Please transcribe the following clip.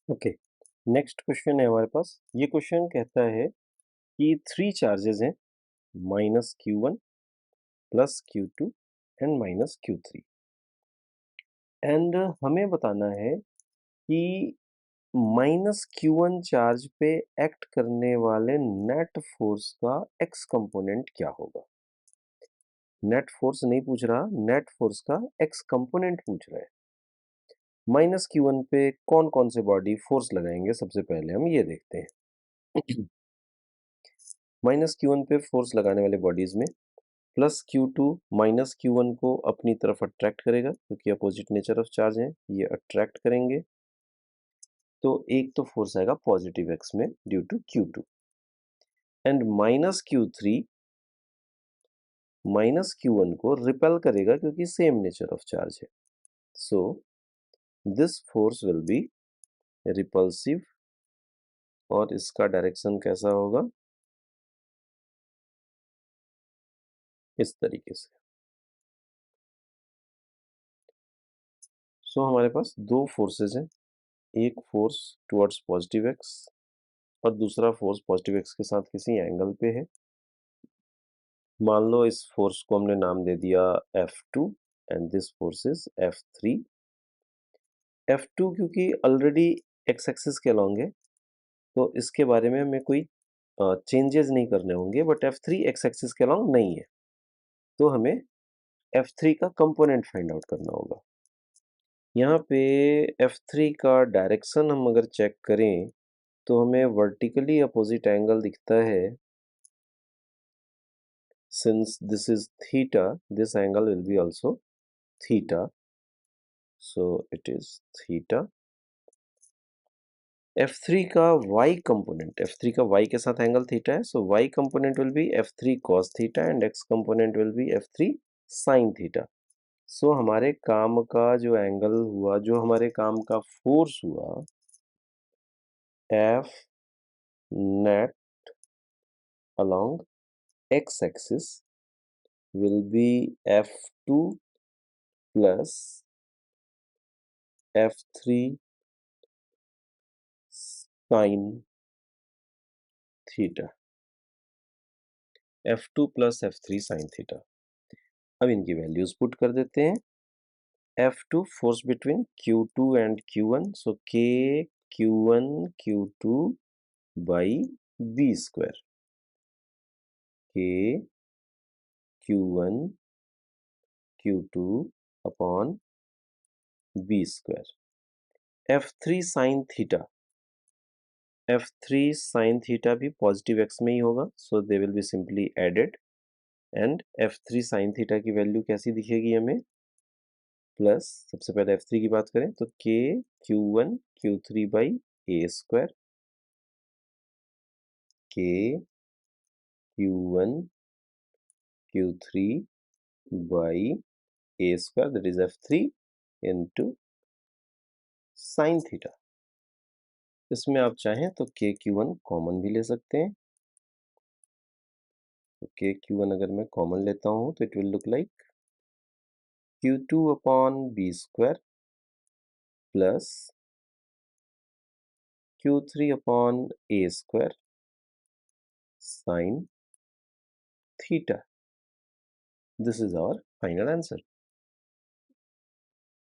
Okay, next question है हमारे पास। ये क्वेश्चन कहता है कि 3 चार्जेस हैं, -Q1 plus Q2 and -Q3 and हमें बताना है कि -Q1 चार्ज पे एक्ट करने वाले नेट फोर्स का एक्स कंपोनेंट क्या होगा? नेट फोर्स नहीं पूछ रहा, नेट फोर्स का एक्स कंपोनेंट पूछ रहा है। -Q1 पे कौन-कौन से बॉडी फोर्स लगाएंगे, सबसे पहले हम ये देखते हैं। -Q1 पे फोर्स लगाने वाले बॉडीज में प्लस Q2 -Q1 को अपनी तरफ अट्रैक्ट करेगा क्योंकि अपोजिट नेचर ऑफ चार्ज है, ये अट्रैक्ट करेंगे। तो एक तो फोर्स आएगा पॉजिटिव एक्स में due to Q2 and -Q1 को रिपेल करेगा क्योंकि सेम नेचर ऑफ चार्ज है। So this force will be repulsive और इसका डायरेक्शन कैसा होगा? इस तरीके से। सो हमारे पास दो फोर्सेस हैं, एक फोर्स टुवर्ड्स पॉजिटिव एक्स और दूसरा फोर्स पॉजिटिव एक्स के साथ किसी एंगल पे है। मान लो इस फोर्स को हमने नाम दे दिया F2 and this force is F3। F2 क्योंकि ऑलरेडी एक्स एक्सिस के अलॉन्ग है, तो इसके बारे में हमें कोई चेंजेस नहीं करने होंगे, बट F3 एक्स एक्सिस के अलॉन्ग नहीं है, तो हमें F3 का कंपोनेंट फाइंड आउट करना होगा। यहाँ पे F3 का डायरेक्शन हम अगर चेक करें तो हमें वर्टिकली अपोजिट एंगल दिखता है। Since this is theta, this angle will be also theta. So it is theta. F3 का y component, F3 का y के साथ एंगल थीटा है, so y component will be F3 cos theta and x component will be F3 sin theta. So हमारे काम का जो angle हुआ, जो हमारे काम का फोर्स हुआ, F net along x axis will be F2 plus F3 sin theta. F2 plus F3 sin theta. अब इनकी वैल्यूज पुट कर देते हैं। F2 force between Q2 and Q1, so K Q1 Q2 by B square, K Q1 Q2 upon B square. F3 sin theta, F3 sin theta भी positive X में ही होगा, so they will be simply added and F3 sin theta की value कैसी दिखेगी हमें? Plus, सबसे पहले F3 की बात करें तो K Q1 Q3 by A square, K Q1 Q3 by A square, that is F3 into sine theta. इसमें आप चाहें तो K Q1 कॉमन भी ले सकते हैं, तो K Q1 अगर मैं कॉमन लेता हूं तो it will look like Q2 upon B square plus Q3 upon A square sine theta. This is our final answer.